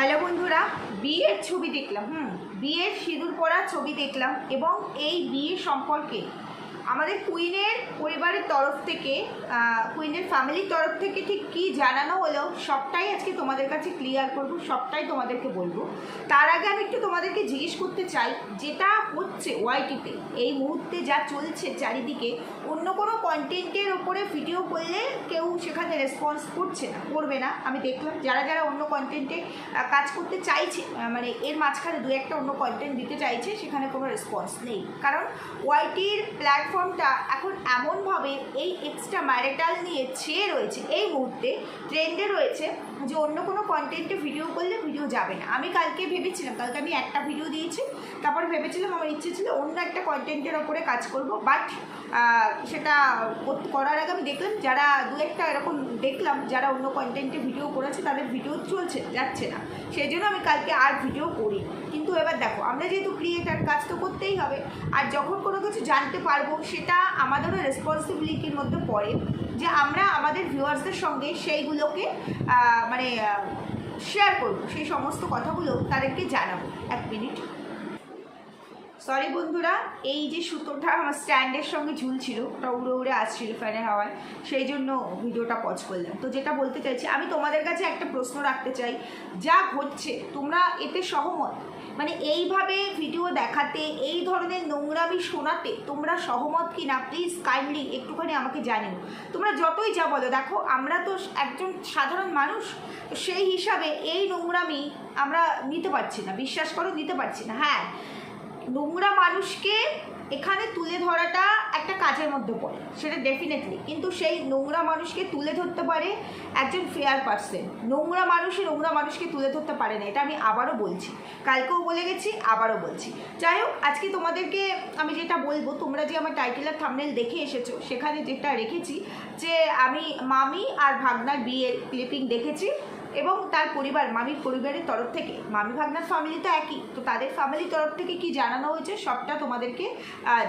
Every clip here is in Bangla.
হ্যালো বন্ধুরা, বিয়ের ছবি দেখলাম। বিয়ের সিঁদুর পরা ছবি দেখলাম এবং এই বিয়ে সম্পর্কে আমাদের কুইনের পরিবারের তরফ থেকে, কুইনের ফ্যামিলির তরফ থেকে ঠিক কী জানানো হলো সবটাই আজকে তোমাদের কাছে ক্লিয়ার করব, সবটাই তোমাদেরকে বলবো। তার আগে আমি একটু তোমাদেরকে জিজ্ঞেস করতে চাই, যেটা হচ্ছে ওয়াইটিতে এই মুহূর্তে যা চলছে চারিদিকে, অন্য কোনো কন্টেন্টের ওপরে ভিডিও করলে কেউ সেখানে রেসপন্স করবে না। আমি দেখলাম যারা যারা অন্য কন্টেন্টে কাজ করতে চাইছে, মানে এর মাঝখানে দু একটা অন্য কন্টেন্ট দিতে চাইছে, সেখানে কোনো রেসপন্স নেই। কারণ ওয়াইটির প্ল্যাটফর্মটা এখন এমনভাবে এই এক্সট্রা ম্যারিটাল নিয়ে ছেয়ে রয়েছে, এই মুহূর্তে ট্রেন্ডে রয়েছে যে অন্য কোনো কন্টেন্টে ভিডিও করলে ভিডিও যাবে না। আমি কালকে ভেবেছিলাম, কালকে আমি একটা ভিডিও দিয়েছি, তারপরে ভেবেছিলাম আমার ইচ্ছে ছিল অন্য একটা কন্টেন্টের ওপরে কাজ করব, বাট সেটা করার আগে আমি দেখলাম যারা দু একটা এরকম দেখলাম যারা অন্য কন্টেন্টে ভিডিও করেছে তাদের ভিডিও যাচ্ছে না, সেই জন্য আমি কালকে আর ভিডিও করি। কিন্তু এবার দেখো, আমরা যেহেতু ক্রিয়েটার, কাজ তো করতেই হবে, আর যখন কোনো কিছু জানতে পারবো সেটা আমাদেরও রেসপন্সিবিলিটির মধ্যে পড়ে যে আমরা আমাদের ভিউয়ার্সদের সঙ্গে সেইগুলোকে মানে শেয়ার করবো, সেই সমস্ত কথাগুলো তাদেরকে জানাবো। এক মিনিট, সরি বন্ধুরা, এই যে সুতোটা আমার স্ট্যান্ডের সঙ্গে ঝুলছিল, ওটা উড়ে উড়ে আসছিল ফ্যানের হাওয়ায়, সেই জন্য ভিডিওটা পজ করলাম। তো যেটা বলতে চাইছি, আমি তোমাদের কাছে একটা প্রশ্ন রাখতে চাই, যা হচ্ছে তোমরা এতে সহমত? মানে এইভাবে ভিডিও দেখাতে, এই ধরনের নোংরামি শোনাতে তোমরা সহমত কি না? প্লিজ কাইন্ডলি একটুখানি আমাকে জানিও। তোমরা যতই যা বলো, দেখো আমরা তো একজন সাধারণ মানুষ, তো সেই হিসাবে এই নোংরামি আমরা নিতে পারছি না, বিশ্বাস করো নিতে পারছি না। হ্যাঁ, নোংরা মানুষকে এখানে তুলে ধরাটা একটা কাজের মধ্যে পড়ে, সেটা ডেফিনেটলি, কিন্তু সেই নোংরা মানুষকে তুলে ধরতে পারে একজন ফেয়ার পার্সন। নোংরা মানুষকে তুলে ধরতে পারে না, এটা আমি আবারও বলছি, কালকেও বলে গেছি, আবারও বলছি। যাই হোক, আজকে তোমাদেরকে আমি যেটা বলবো, তোমরা যে আমার টাইটেল আর থাম্বনেল দেখে এসেছো, সেখানে যেটা রেখেছি যে আমি মামি আর ভাগনার বিয়ের ক্লিপিং দেখেছি এবং তার পরিবার, মামির পরিবারের তরফ থেকে, মামি ভাগনার ফ্যামিলি তো একই, তো তাদের ফ্যামিলির তরফ থেকে কি জানানো হয়েছে সবটা তোমাদেরকে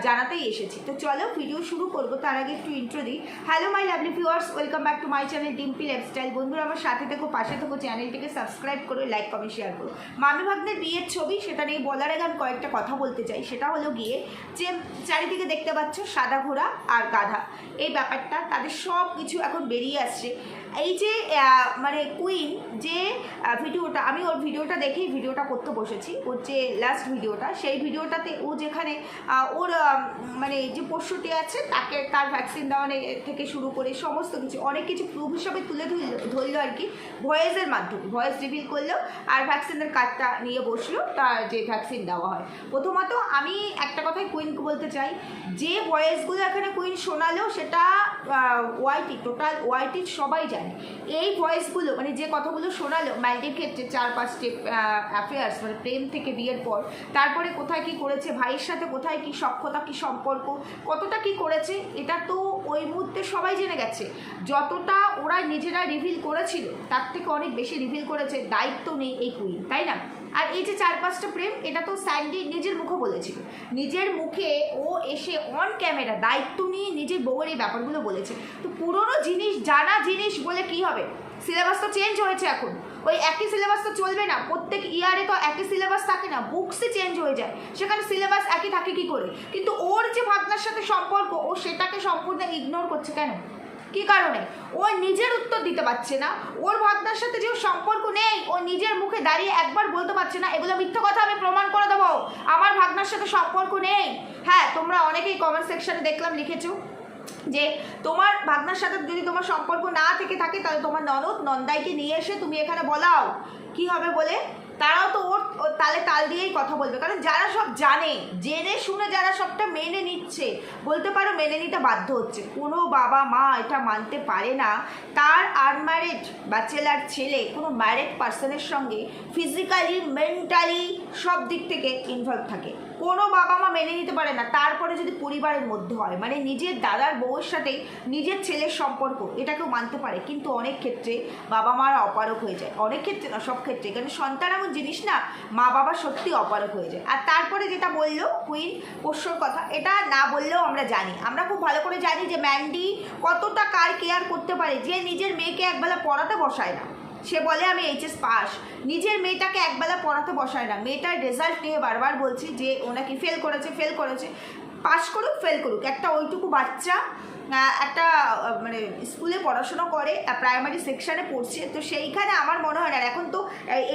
জানাতেই এসেছি। তো চলো ভিডিও শুরু করবো, তার আগে একটু ইন্ট্রো দিই। Hello my lovely viewers, welcome back to my channel Dimpy lifestyle. বন্ধুরা আমার সাথে থেকো, পাশে থেকো, চ্যানেলটিকে সাবস্ক্রাইব করো, লাইক কমেন্ট শেয়ার করো। মামি ভাগনের বিয়ের ছবি, সেটা নিয়ে বলার আগে আমি কয়েকটা কথা বলতে চাই। সেটা হলো গিয়ে যে চারিদিকে দেখতে পাচ্ছ সাদা ঘোড়া আর গাধা, এই ব্যাপারটা তাদের সব কিছু এখন বেরিয়ে আসছে। এই যে মানে কুইন যে ভিডিওটা, আমি ওর ভিডিওটা দেখেই ভিডিওটা করতে বসেছি, ওর যে লাস্ট ভিডিওটা, সেই ভিডিওটাতে ও যেখানে ওর মানে যে পোষ্যটি আছে তাকে, তার ভ্যাকসিন দেওয়া থেকে শুরু করে সমস্ত কিছু অনেক কিছু প্রুফ হিসাবে তুলে ধরলো আর কি, ভয়েসের মাধ্যমে ভয়েস রিভিল করলো আর ভ্যাকসিনের কার্ডটা নিয়ে বসলো, তার যে ভ্যাকসিন দেওয়া হয়। প্রথমত আমি একটা কথাই কুইনকে বলতে চাই, যে ভয়েসগুলো এখানে কুইন শোনালো সেটা ওয়াইটি, টোটাল ওয়াইটির সবাই জানে। এই ভয়েসগুলো মানে যে কথাগুলো শোনালো ম্যারিডের ক্ষেত্রে 4-5 স্টেপ অ্যাফেয়ার্স, মানে প্রেম থেকে বিয়ের পর, তারপরে কোথায় কি করেছে, ভাইয়ের সাথে কোথায় কি সখ্যতা, কি সম্পর্ক, কতটা কি করেছে, এটা তো ওই মুহূর্তে সবাই জেনে গেছে। যতটা ওরা নিজেরা রিভিল করেছিল তার থেকে অনেক বেশি রিভিল করেছে, দায়িত্ব নেই এই কুইন, তাই না? আর এই যে 4-5টা প্রেম, এটা তো স্যান্ডি নিজের মুখে বলেছিল, নিজের মুখে ও এসে অন ক্যামেরা দায়িত্ব নিয়ে নিজের বউয়ের এই ব্যাপারগুলো বলেছে। তো পুরোনো জিনিস, জানা জিনিস বলে কি হবে? সিলেবাস তো চেঞ্জ হয়েছে, এখন ওই একই সিলেবাস তো চলবে না, প্রত্যেক ইয়ারে তো একই সিলেবাস থাকে না, বুকসই চেঞ্জ হয়ে যায়, সেখানে সিলেবাস একই থাকে কি করে? কিন্তু ওর যে ভাগনার সাথে সম্পর্ক, ও সেটাকে সম্পূর্ণ ইগনোর করছে কেন? কি কারণে? ও নিজের উত্তর দিতে পারছে না। ওর ভাগনার সাথে যে সম্পর্ক নেই, ও নিজের মুখে দাঁড়িয়ে একবার বলতে পারছে না এগুলো মিথ্যা কথা, আমি প্রমাণ করে দেবো আমার ভাগনার সাথে সম্পর্ক নেই। হ্যাঁ, তোমরা অনেকেই কমেন্ট সেকশনে দেখলাম লিখেছো যে তোমার ভাগনার সাথে যদি তোমার সম্পর্ক না থেকে থাকে তাহলে তোমার ননদ নন্দাইকে নিয়ে এসে তুমি এখানে বলাও, কি হবে বলে? তারাও তো ওর তালে তাল দিয়েই কথা বলবে, কারণ যারা সব জানে, জেনে শুনে যারা সবটা মেনে নিচ্ছে, বলতে পারো মেনে নিতে বাধ্য হচ্ছে। কোনো বাবা মা এটা মানতে পারে না তার আনম্যারিড ব্যাচেলার ছেলে কোনো ম্যারিড পার্সনের সঙ্গে ফিজিক্যালি, মেন্টালি সব দিক থেকে ইনভলভ থাকে। কোনো বাবা মা মেনে নিতে পারে না, তারপরে যদি পরিবারের মধ্যে হয়, মানে নিজের দাদার বউয়ের সাথে নিজের ছেলের সম্পর্ক, এটাকেও মানতে পারে। কিন্তু অনেক ক্ষেত্রে বাবা মারা অপারক হয়ে যায়, অনেক ক্ষেত্রে না, সব ক্ষেত্রে, কারণ সন্তান এমন জিনিস না, মা বাবা সত্যি অপারক হয়ে যায়। আর তারপরে যেটা বললো কুইন পোষ্যর কথা, এটা না বললেও আমরা জানি, আমরা খুব ভালো করে জানি যে ম্যান্ডি কতটা কার কেয়ার করতে পারে, যে নিজের মেয়েকে একবেলা পড়াতে বসায় না, সে বলে আমি এইচএস পাস, নিজের মেয়েটাকে একবেলা পড়াতে বসায় না, মেয়েটার রেজাল্ট নিয়ে বারবার বলছি যে ও নাকি ফেল করেছে, পাস করুক ফেল করুক, একটা ওইটুকু বাচ্চা একটা মানে স্কুলে পড়াশোনা করে, প্রাইমারি সেকশানে পড়ছে, তো সেইখানে আমার মনে হয় না এখন তো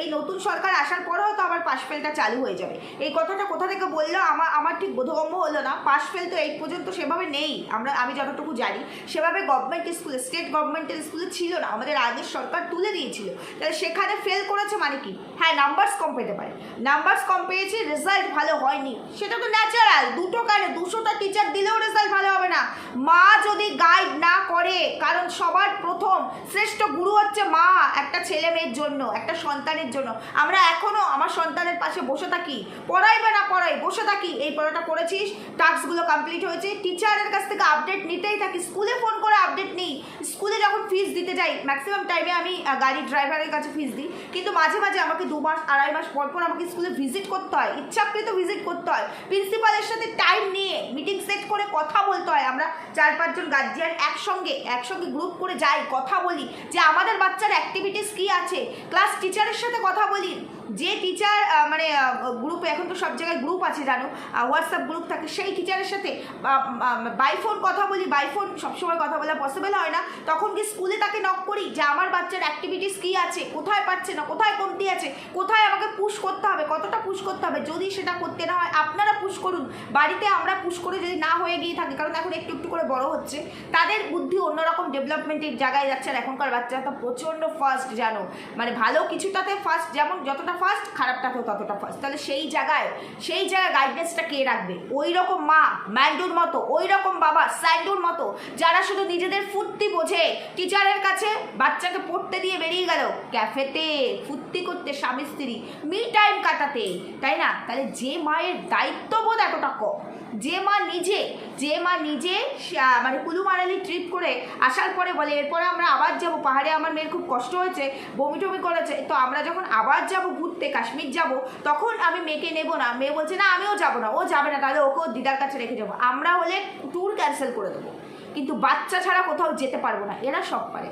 এই নতুন সরকার আসার পরে হয়তো আবার পাস ফেলটা চালু হয়ে যাবে। এই কথাটা কোথা থেকে বললো আমার ঠিক বোধগম্য হলো না। পাস ফেল তো এই পর্যন্ত সেভাবে নেই, আমি যতটুকু জানি সেভাবে গভর্নমেন্ট স্কুলে, স্টেট গভর্নমেন্টের স্কুলে ছিল না, আমাদের আগের সরকার তুলে দিয়েছিল। তাহলে সেখানে ফেল করেছে মানে কি? হ্যাঁ, নাম্বারস কম পেতে পারে, নাম্বারস কম পেয়েছে, রেজাল্ট ভালো হয়নি, সেটা তো ন্যাচারাল। দুটো কেন 200টা টিচার দিলেও রেজাল্ট ভালো হবে না মা যদি গাইড না করে। কারণ সবার প্রথম শ্রেষ্ঠ গুরু হচ্ছে মা, একটা ছেলে মেয়ের জন্য, একটা সন্তানের জন্য। আমরা এখনো আমার সন্তানের পাশে বসে থাকি, পড়াই বা না পড়াই বসে থাকি, এই পড়াটা করেছিস, টাস্কগুলো কমপ্লিট হয়েছে, টিচারের কাছ থেকে আপডেট নিতেই থাকি, স্কুলে ফোন করে আপডেট নিই। স্কুলে যখন ফিস দিতে যাই ম্যাক্সিমাম টাইমে আমি গাড়ির ড্রাইভারের কাছে ফিস দিই, কিন্তু মাঝে মাঝে আমাকে 2 মাস 2.5 মাস পর পর আমাকে স্কুলে ভিজিট করতে হয়, ইচ্ছাকৃত ভিজিট করতে হয়, প্রিন্সিপালের সাথে টাইম নিয়ে মিটিং সেট করে কথা বলতে হয়। আমরা 4-5 জন গার্জিয়ান একসঙ্গে গ্রুপ করে যাই, কথা বলি যে আমাদের বাচ্চার অ্যাক্টিভিটিস কী আছে, ক্লাস টিচারের সাথে কথা বলি, যে টিচার মানে গ্রুপে, এখন তো সব জায়গায় গ্রুপ আছে জানো, হোয়াটসঅ্যাপ গ্রুপ থাকে, সেই টিচারের সাথে বাই ফোন কথা বলি। বাই ফোন সবসময় কথা বলা পসিবল হয় না, তখন কি স্কুলে তাকে নক করি যে আমার বাচ্চার অ্যাক্টিভিটিস কী আছে, কোথায় পাচ্ছে না, কোথায় কমতি আছে, কোথায় আমাকে পুশ করতে হবে, কতটা পুশ করতে হবে। যদি সেটা করতে না হয় আপনারা পুশ করুন, বাড়িতে আমরা পুশ করে যদি না হয়ে গিয়ে থাকি, কারণ এখন একটু একটু করে বড় হচ্ছে, তাদের বুদ্ধি অন্যরকম ডেভেলপমেন্টের জায়গায় যাচ্ছে। আর এখনকার বাচ্চারা তো প্রচণ্ড ফাস্ট জানো, মানে ভালো কিছুটাতে ফাস্ট, যেমন যতটা ফাস্ট খারাপটাতেও ততটা ফাস্ট। তাহলে সেই জায়গায় গাইডেন্সটা কে রাখবে? ওই রকম মা ম্যান্ডুর মতো, ওই রকম বাবা স্যান্ডুর মতো, যারা শুধু নিজেদের ফুর্তি বোঝে, টিচারের কাছে বাচ্চাকে পড়তে দিয়ে বেরিয়ে গেল ক্যাফেতে ফুর্তি করতে, স্বামী স্ত্রী মি টাইম কাটাতে, তাই না? তাহলে যে মায়ের দায়িত্ববোধ এতটা কম, যে মা নিজে মানে কুলু মানালি ট্রিপ করে আসার পরে বলে এরপরে আমরা আবার যাব পাহাড়ে, আমার মেয়ের খুব কষ্ট হয়েছে, বমি টমি করেছে, তো আমরা যখন আবার যাব ঘুরতে, কাশ্মীর যাব, তখন আমি মেয়েকে নেব না। মেয়ে বলছে না আমিও যাবো না, ও যাবে না, তাহলে ওকে ওর দিদার কাছে রেখে যাবো। আমরা হলে ট্যুর ক্যান্সেল করে দেবো, কিন্তু বাচ্চা ছাড়া কোথাও যেতে পারবো না। এরা সব পারে,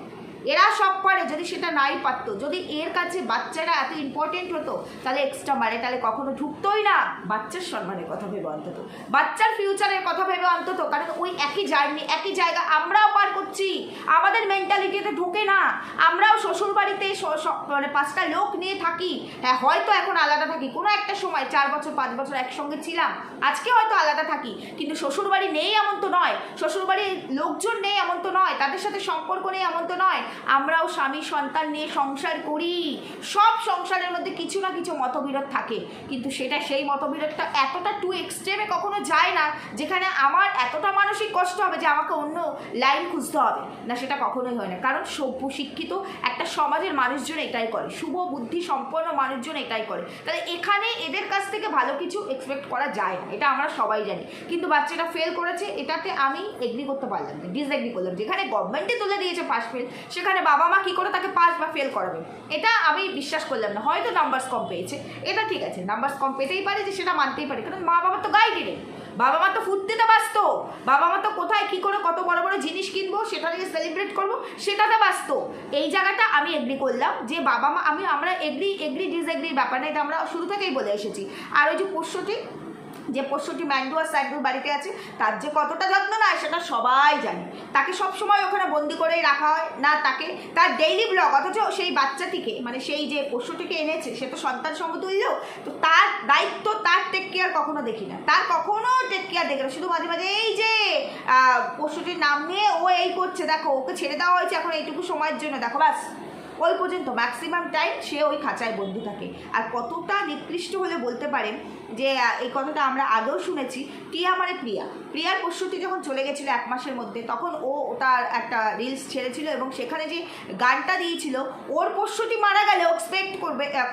যদি সেটা নাই পারতো, যদি এর কাছে বাচ্চারা এত ইম্পর্টেন্ট হতো, তাহলে এক্সট্রা তাহলে কখনো ঢুকতোই না। বাচ্চার সম্মানের কথা ভেবে অন্তত, বাচ্চার ফিউচারের কথা ভেবে অন্তত, কারণ ওই একই জার্নি, একই জায়গা আমরাও পার করছি, আমাদের মেন্টালিটিতে ঢোকে না। আমরাও শ্বশুরবাড়িতে মানে 5টা লোক নিয়ে থাকি, হ্যাঁ হয়তো এখন আলাদা থাকি, কোনো একটা সময় 4 বছর 5 বছর একসঙ্গে ছিলাম, আজকে হয়তো আলাদা থাকি, কিন্তু শ্বশুরবাড়ি নেই এমন তো নয়, শ্বশুরবাড়ির লোকজন নেই এমন তো নয়, তাদের সাথে সম্পর্ক নেই এমন তো নয়। আমরাও স্বামী সন্তান নিয়ে সংসার করি, সব সংসারের মধ্যে কিছু না কিছু মতবিরোধ থাকে, কিন্তু সেটা সেই মতবিরোধটা এতটা টু এক্সট্রিমে কখনো যায় না যেখানে আমার এতটা মানসিক কষ্ট হবে যে আমাকে অন্য লাইন খুঁজতে হবে না, সেটা কখনোই হয় না। কারণ সভ্য শিক্ষিত একটা সমাজের মানুষজন এটাই করে, শুভ বুদ্ধি সম্পন্ন মানুষজন এটাই করে। তাহলে এখানে এদের কাছ থেকে ভালো কিছু এক্সপেক্ট করা যায় না, এটা আমরা সবাই জানি। কিন্তু বাচ্চাটা ফেল করেছে, এটাতে আমি এগ্রি করতে পারলাম না, ডিসএগ্রি করলাম। যেখানে গভর্নমেন্টে তুলে দিয়েছে পাস ফেল, সেখানে বাবা মা কী করে তাকে পাস বা ফেল করাবে, এটা আমি বিশ্বাস করলাম না। হয়তো নাম্বারস কম পেয়েছে, এটা ঠিক আছে, নাম্বারস কম পেতেই পারে, যে সেটা মানতেই পারে, কারণ মা বাবা তো গাইডই নেই, বাবা মা তো ফুর্তিতে ব্যস্ত, বাবা মা তো কোথায় কী করে কত বড় বড় জিনিস কিনবো, সেটা নিয়ে সেলিব্রেট করবো, সেটাতে ব্যস্ত। এই জায়গাটা আমি এগ্রি করলাম যে বাবা মা, আমরা এগ্রি ডিসএগ্রির ব্যাপার না, এটা আমরা শুরু থেকেই বলে এসেছি। আর ওই যে পোষ্যটি ম্যান্ডু আর স্যান্ডুর বাড়িতে আছে, তার যে কতটা যত্ন নেয় সেটা সবাই জানে। তাকে সবসময় ওখানে বন্দি করেই রাখা হয় না, তাকে তার ডেইলি ব্লগ, অথচ সেই বাচ্চাটিকে মানে সেই যে পোষ্যটিকে এনেছে সে তো সন্তান সমতুল্য, তো তার দায়িত্ব, তার টেক কেয়ার কখনো দেখি না, তার কখনো টেক কেয়ার দেখি না। শুধু মাঝে মাঝে এই যে পোষ্যটির নাম নিয়ে ও এই করছে, দেখো ওকে ছেড়ে দেওয়া হয়েছে এখন এইটুকু সময়ের জন্য, দেখো ব্যাস ওই পর্যন্ত, ম্যাক্সিমাম টাইম সে ওই খাঁচায় বন্দি থাকে। আর কতটা নিকৃষ্ট হলে বলতে পারেন যে এই কথাটা আমরা আগেও শুনেছি, প্রিয়ার পোষ্যটি যখন চলে গেছিলো 1 মাসের মধ্যে, তখন ও তার একটা রিলস ছেড়েছিল এবং সেখানে যে গানটা দিয়েছিল, ওর পোষ্যটি মারা গেলে এক্সপেক্ট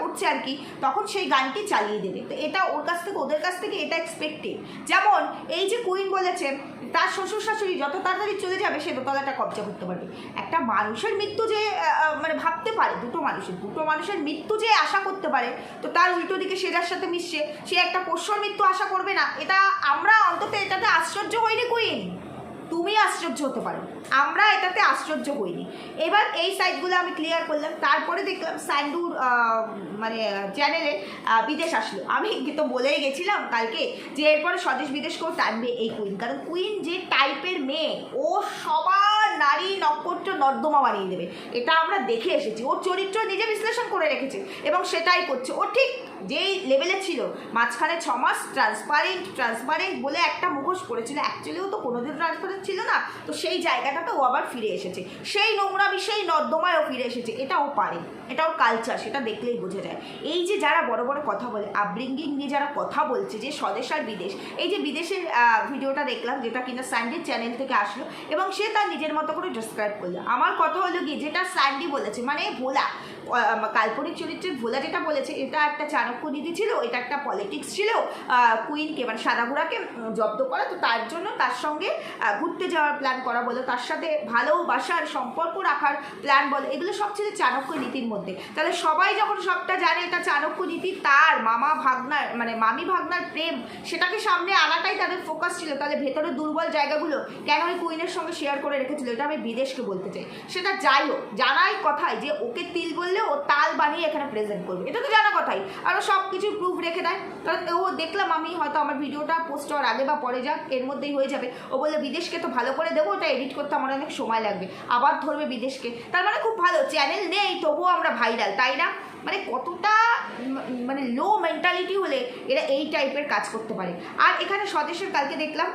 করছে আর কি, তখন সেই গানটি চালিয়ে দেবে। তো এটা ওর কাছ থেকে, ওদের কাছ থেকে এটা এক্সপেক্টেড। যেমন এই যে কুইন বলেছে তার শ্বশুর শাশুড়ি যত তাড়াতাড়ি চলে যাবে সে দোতলাটা কবজা করতে পারবে। একটা মানুষের মৃত্যু যে মানে ভাবতে পারে, দুটো মানুষের মৃত্যু যে আশা করতে পারে, তো তার উল্টো দিকে সে যার সাথে মিশছে সে একটা পোষ্যর মৃত্যু আশা করবে না, এটা আমরা অন্তত এটাতে আশ্চর্য হইনি কুইন, তুমি আশ্চর্য হতে পারো, আমরা এটাতে আশ্চর্য হইনি। এবার এই সাইডগুলো আমি ক্লিয়ার করলাম। তারপরে দেখলাম স্যান্ডুর মানে চ্যানেলে বিদেশ আসলো। আমি তো বলেই গেছিলাম কালকে যে এরপরে স্বদেশ বিদেশকেও টানবে এই কুইন, কারণ কুইন যে টাইপের মেয়ে, ও সবার নারী নক্ষত্র নর্দমা বানিয়ে দেবে, এটা আমরা দেখে এসেছি। ওর চরিত্র নিজে বিশ্লেষণ করে রেখেছে এবং সেটাই করছে। ও ঠিক যেই লেভেলে ছিল মাঝখানে 6 মাস ট্রান্সপারেন্ট বলে একটা মুখোশ পড়েছিল, অ্যাকচুয়ালি ও তো কোনোদিন ট্রান্সপারেন্ট ছিল না, তো সেই জায়গাটাতে ও আবার ফিরে এসেছে, সেই নোংরামি সেই নর্দমায় ও ফিরে এসেছে। এটা ও পারে, এটা ওর কালচার, সেটা দেখলেই বোঝা যায়। এই যে যারা বড় বড় কথা বলে, আপব্রিঙ্গিং নিয়ে যারা কথা বলছে যে স্বদেশ আর বিদেশ, এই যে বিদেশের ভিডিওটা দেখলাম যেটা কিনা স্যান্ডির চ্যানেল থেকে আসলো এবং সে তার নিজের মতো করে ডিসক্রাইব করলো। আমার কথা হলো কি, যেটা স্যান্ডি বলেছে মানে ভোলা, কাল্পনিক চরিত্রের ভোলা যেটা বলেছে, এটা একটা চাণক্য নীতি ছিল, এটা একটা পলিটিক্স ছিল কুইনকে মানে সাদাঘোড়াকে জব্দ করা, তো তার জন্য তার সঙ্গে ঘুরতে যাওয়ার প্ল্যান করা বলো, তার সাথে ভালোবাসার সম্পর্ক রাখার প্ল্যান বলো, এগুলো সব ছিল চাণক্য নীতির মধ্যে। তাহলে সবাই যখন সবটা জানে এটা চাণক্য নীতি, তার মামা ভাগনার মানে মামি ভাগনার প্রেম, সেটাকে সামনে আনাটাই তাদের ফোকাস ছিল, তাহলে ভেতরে দুর্বল জায়গাগুলো কেন ওই কুইনের সঙ্গে শেয়ার করে রেখেছিল, এটা আমি বিদেশকে বলতে চাই। সেটা যাই হোক, জানাই কথাই যে ওকে তিল বললে ও তাল বানিয়ে এখানে প্রেজেন্ট করবে, এটা তো জানা কথাই, আর ও সব কিছু প্রুফ রেখে দেয়। কারণ ও দেখলাম আমি হয়তো আমার ভিডিওটা পোস্ট হওয়ার আগে বা পরে যাক এর মধ্যেই হয়ে যাবে, ও বললে বিদেশকে তো ভালো করে দেবো, ওটা এডিট করতে আমার অনেক সময় লাগবে, আবার ধরবে বিদেশকে, তার মানে খুব ভালো চ্যানেল নেই তবুও আমরা ভাইরাল, তাই না? মানে কতটা মানে লো মেন্টালিটি হলে এরা এই টাইপের কাজ করতে পারে। আর এখানে স্বদেশের কালকে দেখলাম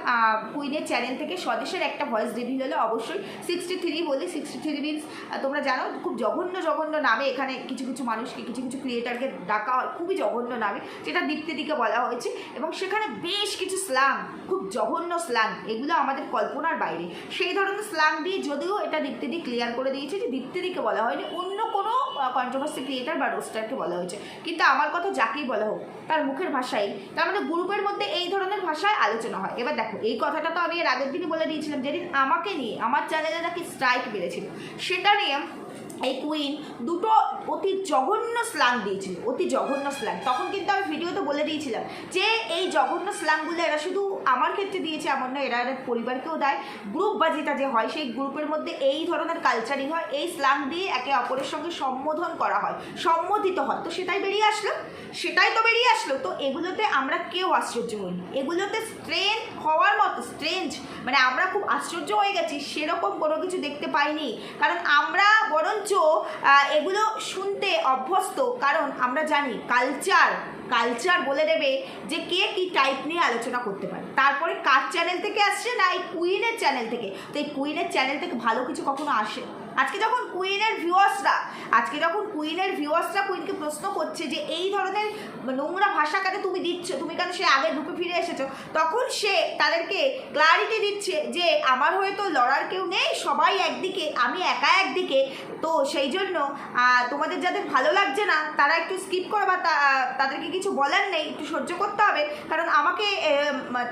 কুইনের চ্যানেল থেকে স্বদেশের একটা ভয়েস রিভিল হলো, অবশ্যই 63 বলি, 63 মিনস তোমরা জানো খুব জঘন্য নামে এখানে কিছু কিছু মানুষকে কিছু কিছু ক্রিয়েটারকে ডাকা হয়, খুবই জঘন্য নামে, যেটা দীপ্তিদিকে বলা হয়েছে এবং সেখানে বেশ কিছু স্ল্যাং, খুব জঘন্য স্ল্যাং, এগুলো আমাদের কল্পনার বাইরে। সেই ধরনের স্ল্যাং দিয়ে যদিও এটা দীপ্তিদি ক্লিয়ার করে দিয়েছে যে দীপ্তিদিকে বলা হয়নি, অন্য কোনো কন্ট্রোভার্সি ক্রিয়েটার বা রোস্টারকে বলা হয়েছে। কিন্তু আমার কথা যাকেই বলা হোক তার মুখের ভাষাই, তার মানে গ্রুপের মধ্যে এই ধরনের ভাষায় আলোচনা হয়। এবার দেখো এই কথাটা তো আমি এর আগের দিনই বলে দিয়েছিলাম, যেদিন আমাকে নিয়ে আমার চ্যানেলে নাকি স্ট্রাইক বেড়েছিল, সেটা নিয়ে এই কুইন দুটো অতি জঘন্য স্ল্যাং দিয়েছিল, অতি জঘন্য স্ল্যাং। তখন কিন্তু আমি ভিডিওতে বলে দিয়েছিলাম যে এই জঘন্য স্ল্যাংগুলো এরা শুধু আমার ক্ষেত্রে দিয়েছে এমন নয়, এরা এদের পরিবারকেও দেয়, গ্রুপ বাজিটা যে হয় সেই গ্রুপের মধ্যে এই ধরনের কালচারিং হয়, এই স্ল্যাং দিয়ে একে অপরের সঙ্গে সম্বোধন করা হয়, সম্বোধিত হয়, তো সেটাই বেরিয়ে আসলো। তো এগুলোতে আমরা কেউ আশ্চর্য হইনি, এগুলোতে স্ট্রেন হওয়ার মতো স্ট্রেঞ্জ মানে আমরা খুব আশ্চর্য হয়ে গেছি সেরকম কোনো কিছু দেখতে পাইনি, কারণ আমরা বরঞ্চ এগুলো শুনতে অভ্যস্ত, কারণ আমরা জানি কালচার বলে দেবে যে কে কি টাইপ নিয়ে আলোচনা করতে পারে। তারপরে কার চ্যানেল থেকে আসছে না এই কুইনের চ্যানেল থেকে, তো এই কুইনের চ্যানেল থেকে ভালো কিছু কখনো আসে? আজকে যখন কুইনের ভিউয়ার্সরা কুইনকে প্রশ্ন করছে যে এই ধরনের নোংরা ভাষা কেন তুমি দিচ্ছ, তুমি কেন সে আগের রূপে ফিরে এসেছো, তখন সে তাদেরকে ক্লারিটি দিচ্ছে যে আমার হয়তো লড়ার কেউ নেই, সবাই একদিকে, আমি একা একদিকে, তো সেই জন্য তোমাদের যাদের ভালো লাগছে না তারা একটু স্কিপ করো বা তাদেরকে কিছু বলার নেই, একটু সহ্য করতে হবে, কারণ আমাকে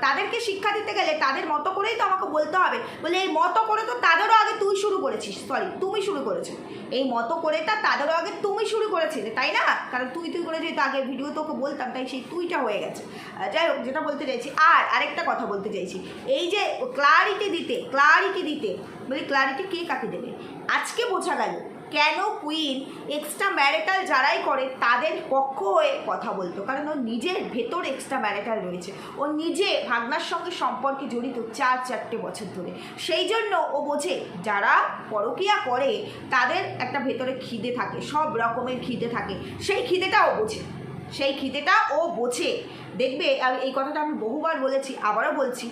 তাদেরকে শিক্ষা দিতে গেলে তাদের মতো করেই তো আমাকে বলতে হবে, বলে এই মতো করে তো তাদেরও আগে তুমি শুরু করেছো, এই মতো করে তাদেরও আগে তুমি শুরু করেছিলে, তাই না? কারণ তুই করে যেহেতু আগে ভিডিও তোকে বলতাম তাই সেই তুইটা হয়ে গেছে। যাই হোক, যেটা বলতে চাইছি, আরেকটা কথা বলতে চাইছি, এই যে ক্লারিটি দিতে বলি, ক্লারিটি কে কাকে দেবে? আজকে বোঝা গেল কেন কুইন এক্সট্রা ম্যারিটাল যারাই করে তাদের পক্ষ হয়ে কথা বলতো, কারণ ওর নিজের ভেতর এক্সট্রা ম্যারিটাল রয়েছে, ও নিজে ভাগনার সঙ্গে সম্পর্কে জড়িত 4 বছর ধরে, সেই জন্য ও বোঝে যারা পরকীয়া করে তাদের একটা ভেতরে খিদে থাকে, সব রকমের খিদে থাকে, সেই খিদেটা ও বোঝে। দেখবে এই কথাটা আমি বহুবার বলেছি, আবারও বলছি,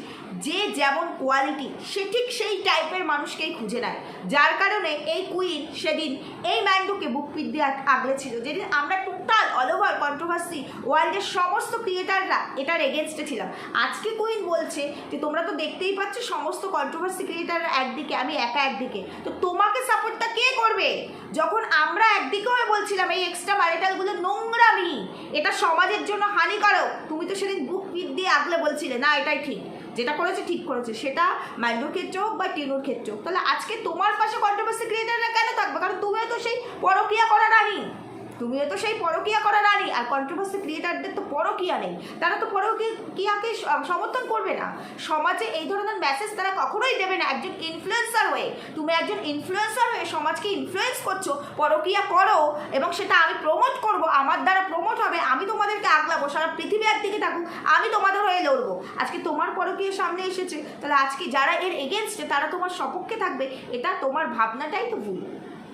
যে যেমন কোয়ালিটি সে ঠিক সেই টাইপের মানুষকেই খুঁজে নেয়, যার কারণে এই কুইন সেদিন এই ম্যান্ডুকে বুক পিট দিয়ে আগলেছিল, যেদিন আমরা টোটাল অল ওভার কন্ট্রোভার্সি ওয়ার্ল্ডের সমস্ত ক্রিয়েটাররা এটার এগেনস্টে ছিলাম। আজকে কুইন বলছে যে তোমরা তো দেখতেই পাচ্ছ সমস্ত কন্ট্রোভার্সি ক্রিয়েটাররা একদিকে, আমি একা একদিকে, তো তোমাকে সাপোর্টটা কে করবে? যখন আমরা একদিকে হয়ে বলছিলাম এই এক্সট্রা ম্যারিটালগুলো নোংরামি, এটা সমাজের জন্য হানিকারক, তুমি তো সেদিন বুক পিট দিয়ে আগলে বলছিলে না এটাই ঠিক, যেটা করেছে ঠিক করেছে, সেটা ম্যান্ডুর ক্ষেত্রে হোক বা টিনুর ক্ষেত্রে হোক। তাহলে আজকে তোমার পাশে কন্ট্রোভার্সি ক্রিয়েটাররা কেন থাকবে? কারণ তুমিও তো সেই পরকীয়া করা রানী, তুমিও তো সেই পরকীয়া করা রানী, আর কন্ট্রোভার্সি ক্রিয়েটারদের তো পরকীয়া নেই, তারা তো পরকীয়াকে সমর্থন করবে না। সমাজে এই ধরনের মেসেজ তারা কখনোই দেবে না। একজন ইনফ্লুয়েন্সার হয়ে, তুমি একজন ইনফ্লুয়েন্সার হয়ে সমাজকে ইনফ্লুয়েন্স করছো, পরকীয়া করো এবং সেটা আমি প্রমোট করব, আমার দ্বারা প্রমোট হবে, আমি তোমাদেরকে আগলাবো, সারা পৃথিবী একদিকে থাকুক, আমি তোমাদের হয়ে লড়বো। আজকে তোমার পরকীয়া সামনে এসেছে, তাহলে আজকে যারা এর এগেনস্টে তারা তোমার সপক্ষে থাকবে, এটা তোমার ভাবনাটাই তো ভুল।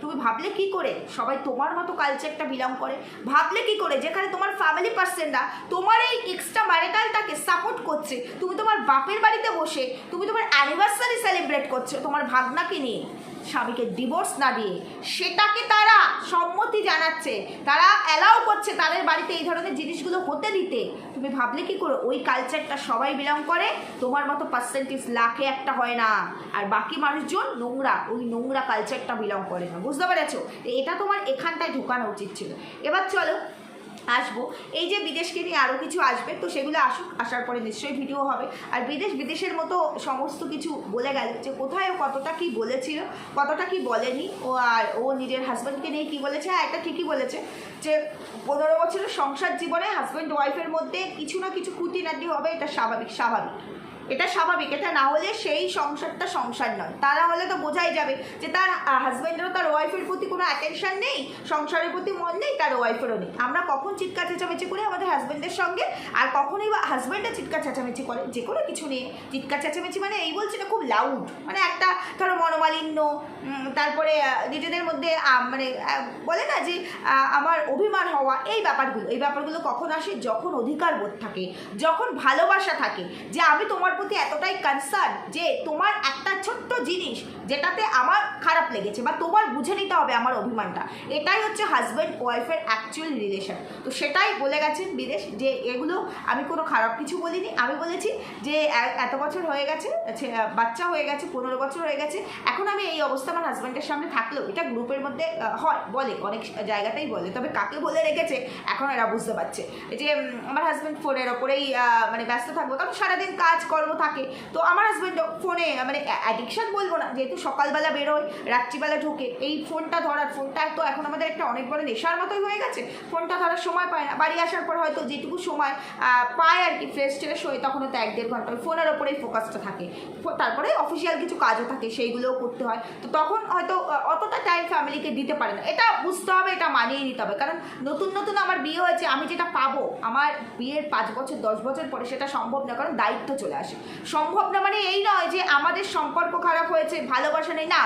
তুমি ভাবলে কি করে সবাই তোমার মতো কালচারটা বিলং করে? ভাবলে কি করে যেখানে তোমার ফ্যামিলি পার্সনরা তোমার এই এক্সট্রা ম্যারিটালটাকে সাপোর্ট করছে, তুমি তোমার বাপের বাড়িতে বসে তুমি তোমার অ্যানিভার্সারি সেলিব্রেট করছো তোমার ভাগনাকে নিয়ে, স্বামীকে ডিভোর্স না দিয়ে, সেটাকে তারা সম্মতি জানাচ্ছে, তারা অ্যালাউ করছে তাদের বাড়িতে এই ধরনের জিনিসগুলো হতে দিতে। তুমি ভাবলে কি করে ওই কালচারটা সবাই বিলং করে? তোমার মতো পার্সেন্টেজ লাখে একটা হয় না, আর বাকি মানুষজন নোংরা, ওই নোংরা কালচারটা বিলং করে না, বুঝতে পেরেছো? এটা তোমার এখানটায় ঢোকানো উচিত ছিল। এবার চলো আসবো, এই যে বিদেশকে নিয়ে আরও কিছু আসবে, তো সেগুলো আসুক, আসার পরে নিশ্চয়ই ভিডিও হবে। আর বিদেশের মতো সমস্ত কিছু বলে গেল, যে কোথায় ও কতটা কি বলেছিল, কতটা কি বলেনি, ও নিজের হাজব্যান্ডকে নিয়ে কি বলেছে। হ্যাঁ, একটা ঠিকই বলেছে যে 15 বছরের সংসার জীবনে হাজব্যান্ড ওয়াইফের মধ্যে কিছু না কিছু খুঁটিনাটি হবে, এটা স্বাভাবিক। এটা স্বাভাবিক, এটা না হলে সেই সংসারটা সংসার নয়। তারা হলে তো বোঝাই যাবে যে তার হাজব্যান্ডেরও তার ওয়াইফের প্রতি কোনো অ্যাটেনশন নেই, সংসারের প্রতি মন নেই, তার ওয়াইফেরও নেই। আমরা কখন চিৎকার চেঁচামেচি করি আমাদের হাজব্যান্ডের সঙ্গে, আর কখনই বা হাজব্যান্ডে চিৎকার চেঁচামেচি করে যে কোনো কিছু নিয়ে। চিৎকার চেঁচামেচি মানে এই বলছি না খুব লাউড, মানে একটা ধরো মনোমালিন্য, তারপরে নিজেদের মধ্যে মানে বলে না যে আমার অভিমান হওয়া, এই ব্যাপারগুলো কখন আসে? যখন অধিকার বোধ থাকে, যখন ভালোবাসা থাকে, যে আমি তোমার প্রতি এতটাই কনসার্ন যে তোমার একটা ছোট্ট জিনিস যেটাতে আমার খারাপ লেগেছে বা তোমার বুঝে নিতে হবে আমার অভিমানটা, এটাই হচ্ছে হাজব্যান্ড ওয়াইফের অ্যাকচুয়াল রিলেশন। তো সেটাই বলে গেছেন বিদেশ, যে এগুলো আমি কোনো খারাপ কিছু বলিনি। আমি বলেছি যে এত বছর হয়ে গেছে, বাচ্চা হয়ে গেছে, 15 বছর হয়ে গেছে, এখন আমি এই অবস্থা আমার হাজব্যান্ডের সামনে থাকলেও, এটা গ্রুপের মধ্যে হয়, বলে, অনেক জায়গাতেই বলে, তবে কাকে বলে রেখেছে এখন এরা বুঝতে পারছে যে আমার হাজব্যান্ড ফোনের ওপরেই মানে ব্যস্ত থাকবো, কারণ সারাদিন কাজ কর্ম থাকে। তো আমার হাজব্যান্ড ফোনে মানে অ্যাডিকশান বলবো না, যেহেতু সকালবেলা বেরোয় রাত্রিবেলা ঢোকে, এই ফোনটা তো এখন আমাদের একটা অনেক বড় নেশার মতোই হয়ে গেছে। ফোনটা ধরার সময় পায় না, বাড়ি আসার পর হয়তো যেটুকু সময় পায় আর কি ফ্রেশ ট্রেশ হয়ে, তখন তো 1-1.5 ঘন্টা ওই ফোনের ওপরেই ফোকাসটা থাকে। তারপরে অফিসিয়াল কিছু কাজও থাকে, সেইগুলোও করতে হয়, তো তখন হয়তো অতটা টাইম ফ্যামিলিকে দিতে পারে না। এটা বুঝতে হবে, এটা মানিয়ে নিতে হবে, কারণ নতুন আমার বিয়ে হয়েছে, আমি যেটা পাবো আমার বিয়ের 5 বছর 10 বছর পরে সেটা সম্ভব না, কারণ দায়িত্ব চলে আসে। সম্ভব না মানে এই নয় যে আমাদের সম্পর্ক খারাপ হয়েছে, ভালোবাসা নেই, না,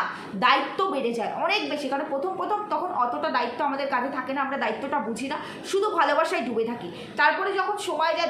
দায়িত্ব বেড়ে যায় অনেক বেশি, কারণ প্রথম তখন অতটা দায়িত্ব আমাদের কাঁধে থাকে না, আমরা দায়িত্বটা বুঝি না, শুধু ভালোবাসায় ডুবে থাকি। তারপরে যখন সময় যায়,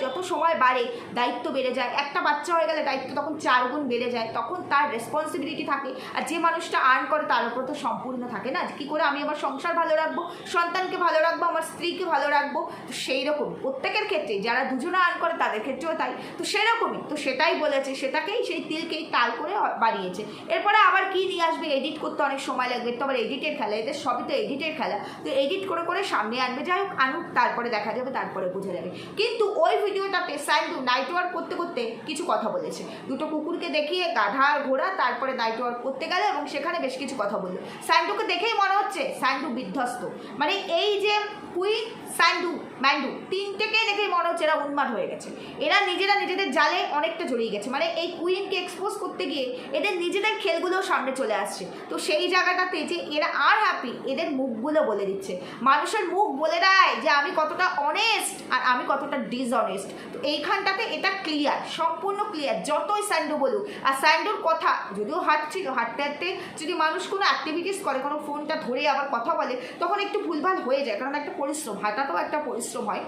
যত সময় বাড়ে, দায়িত্ব বেড়ে যায়। একটা বাচ্চা হয়ে গেলে দায়িত্ব তখন 4 গুণ বেড়ে যায়, তখন তার রেসপন্সিবিলিটি থাকে, আর যে মানুষটা আর্ন করে তার উপর তো সম্পূর্ণ থাকে না, কী করে আমি আমার সংসার ভালো রাখবো, সন্তানকে ভালো রাখবো, আমার স্ত্রীকে ভালো রাখবো। তো সেই রকম প্রত্যেকের ক্ষেত্রে, যারা দুজনে আর্ন করে তাদের ক্ষেত্রেও তাই, তো সেরকমই, তো সেটাই বলেছে, সেটাকেই সেই তিলকেই তাল করে বাড়িয়েছে। এরপরে আবার কি নিয়ে আসবে, এডিট করতে অনেক সময় লাগবে, তো আবার এডিটের খেলা, এদের সবই তো এডিটের খেলা, তো এডিট করে সামনে আনবে, যাই হোক আনুক, তারপরে দেখা যাবে, তারপরে বোঝা যাবে। কিন্তু ওই ভিডিওটাতে সাইন্ডু নাইট ওয়ার্ক করতে করতে কিছু কথা বলেছে, দুটো কুকুরকে দেখিয়ে, গাধা আর ঘোড়া, তারপরে নাইট ওয়ার্ক করতে গেল এবং সেখানে বেশ কিছু কথা বললো। সাইন্ডুকে দেখেই মনে হচ্ছে সাইন্ডু বিধ্বস্ত, মানে এই যে কুইন, সাইন্ডু, ম্যান্ডু, তিনটেকে দেখেই মনে হচ্ছে এরা উন্মাদ হয়ে গেছে, এরা নিজেদের জালে অনেকটা জড়িয়ে গেছে, মানে এই কুইনকে এক্সপোজ করতে গিয়ে এদের নিজেদের খেলগুলোও সামনে চলে আসছে। তো সেই জায়গাটাতে যে এরা আর হ্যাপি, এদের মুখগুলো বলে দিচ্ছে, মানুষের মুখ বলে দেয় যে আমি কতটা অনেস্ট আর আমি কতটা ডিসঅনেস্ট। তো এইখানটাতে এটা ক্লিয়ার, সম্পূর্ণ ক্লিয়ার, যতই স্যান্ডু বলুক। আর স্যান্ডুর কথা যদিও হাঁটছিল, হাঁটতে যদি মানুষ কোনো অ্যাক্টিভিটিস করে, কোনো ফোনটা ধরে আবার কথা বলে, তখন একটু ভুলভাল হয়ে যায়, কারণ একটা পরিশ্রম, হাঁটাটাও একটা পরিশ্রম হয়।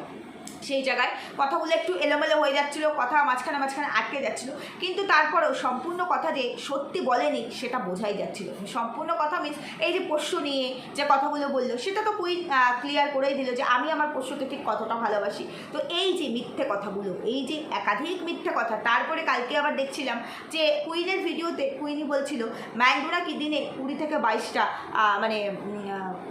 সেই জায়গায় কথাগুলো একটু এলোমেলো হয়ে যাচ্ছিলো, কথা মাঝখানে আটকে যাচ্ছিলো, কিন্তু তারপরেও সম্পূর্ণ কথা যে সত্যি বলেনি সেটা বোঝাই যাচ্ছিলো। সম্পূর্ণ কথা মিন্স এই যে পোষ্য নিয়ে যে কথাগুলো বললো, সেটা তো কুইন ক্লিয়ার করেই দিল যে আমি আমার পোষ্যকে ঠিক কতটা ভালোবাসি। তো এই যে মিথ্যে কথাগুলো, এই যে একাধিক মিথ্যে কথা, তারপরে কালকে আবার দেখছিলাম যে কুইনের ভিডিওতে কুইনই বলছিল ম্যান্ডুরা কি দিনে 20 থেকে 22টা মানে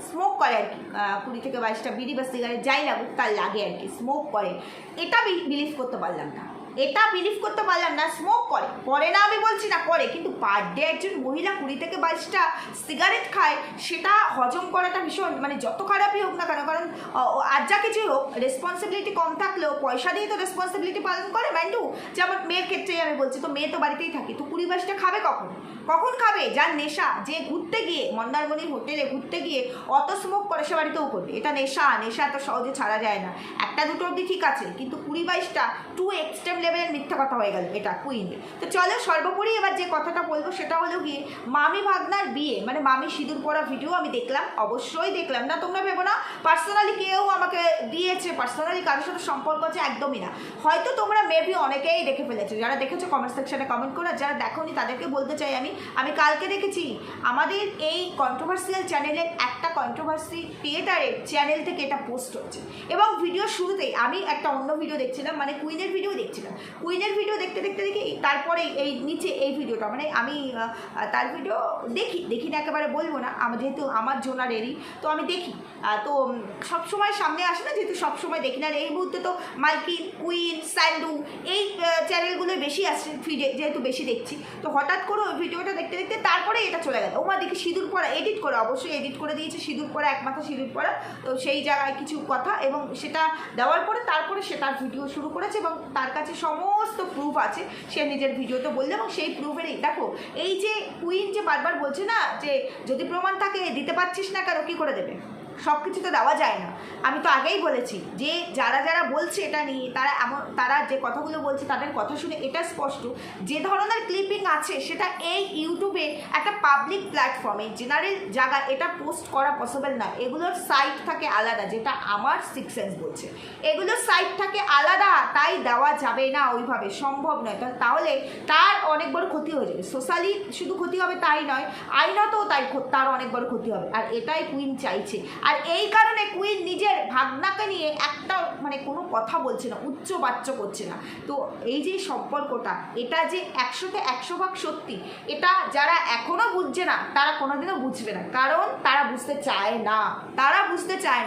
স্মোক করে আর কি, 20 থেকে 22টা বিড়ি বা সিগারেট যাই লাগুক তার লাগে আর কি, স্মোক করে। এটা বিলিভ করতে পারলাম না, এটা বিলিভ করতে পারলাম না। স্মোক করে না আমি বলছি না, করে, কিন্তু পার ডে একজন মহিলা 20 থেকে 22টা সিগারেট খায়, সেটা হজম করাটা ভীষণ, মানে যত খারাপই হোক না কেন, কারণ আর যা কিছুই হোক রেসপন্সিবিলিটি কম থাকলেও পয়সা দিয়ে তো রেসপন্সিবিলিটি পালন করে মাইন্ডু। যেমন মেয়ের ক্ষেত্রেই আমি বলছি, তো মেয়ে তো বাড়িতেই থাকে, তো 20-22টা খাবে কখন খাবে? যার নেশা, যে ঘুরতে গিয়ে মন্দারমণির হোটেলে ঘুরতে গিয়ে অত স্মোক করে, সে বাড়িতেও করবে। এটা নেশা এত সহজে ছাড়া যায় না। একটা দুটো অবধি ঠিক আছে, কিন্তু 20-22টা টু এক্সট্রিম লেভেলের মিথ্যা কথা হয়ে গেল এটা কুইনের। তো চলো সর্বোপরি এবার যে কথাটা বলবো সেটা হলো গিয়ে মামি ভাগনার বিয়ে, মানে মামি সিঁদুর পরা ভিডিও আমি দেখলাম, অবশ্যই দেখলাম, না তোমরা ভেবো না পার্সোনালি কেউ আমাকে দিয়েছে, পার্সোনালি কারোর সাথে সম্পর্ক আছে, একদমই না। হয়তো তোমরা মেবি অনেকেই দেখে ফেলেছো, যারা দেখেছো কমেন্ট সেকশনে কমেন্ট করো, যারা দেখোনি তাদেরকে বলতে চাই আমি কালকে দেখেছি আমাদের এই কন্ট্রোভার্সিয়াল চ্যানেলের একটা কন্ট্রোভার্সি ক্রিয়েটারের চ্যানেল থেকে এটা পোস্ট হচ্ছে, এবং ভিডিও শুরুতেই আমি একটা অন্য ভিডিও দেখছিলাম, মানে কুইনের ভিডিও দেখছিলাম, কুইনের ভিডিও দেখতে দেখি তারপরে এই নিচে এই ভিডিওটা, মানে আমি তার ভিডিও দেখি না একেবারে বলবো না, যেহেতু আমার জোনারেরই, তো আমি দেখি, তো সবসময় সামনে আসে না, যেহেতু সবসময় দেখি না, আর এই মুহূর্তে তো মালকিন, কুইন, স্যান্ডু এই চ্যানেলগুলো বেশি আসছে ফিডে, যেহেতু বেশি দেখছি, তো হঠাৎ করে ওই ভিডিওটা দেখতে তারপরে এটা চলে গেল, ওমা দেখি সিঁদুর পরা এডিট করে, অবশ্যই এডিট করে দিয়েছে সিঁদুর পরা, এক মাথা সিঁদুর পরা, তো সেই জায়গায় কিছু কথা, এবং সেটা দেওয়ার পরে তারপরে সে তার ভিডিও শুরু করেছে, এবং তার কাছে সমস্ত প্রুফ আছে, সে নিজের ভিডিওতে বললো, এবং সেই প্রুফের দেখো, এই যে কুইন যে বারবার বলছে না যে যদি প্রমাণ থাকে দিতে পারছিস না কেন, কী করে দেবে, সব কিছু তো দেওয়া যায় না। আমি তো আগেই বলেছি যে যারা বলছে এটা নিয়ে, তারা যে কথাগুলো বলছে তাদের কথা শুনে এটা স্পষ্ট, যে ধরনের ক্লিপিং আছে সেটা এই ইউটিউবে একটা পাবলিক প্ল্যাটফর্মে জেনারেল জায়গা এটা পোস্ট করা পসিবল না। এগুলোর সাইট থাকে আলাদা, যেটা আমার সিক্স সেন্স বলছে, এগুলোর সাইট থাকে আলাদা, তাই দেওয়া যাবে না, ওইভাবে সম্ভব নয়। তাহলে তার অনেক বড় ক্ষতি হয়ে যাবে, সোশ্যালি শুধু ক্ষতি হবে তাই নয়, আইনতও তার অনেক বড় ক্ষতি হবে, আর এটাই কুইন চাইছে। আর এই কারণে কুইন নিজের ভাগনাকে নিয়ে একটা মানে কোনো কথা বলছে না, উচ্চবাচ্য করছে না। তো এই যে সম্পর্কটা, এটা যে 100-তে 100 ভাগ সত্যি, এটা যারা এখনও বুঝছে না তারা কোনোদিনও বুঝবে না, কারণ তারা বুঝতে চায়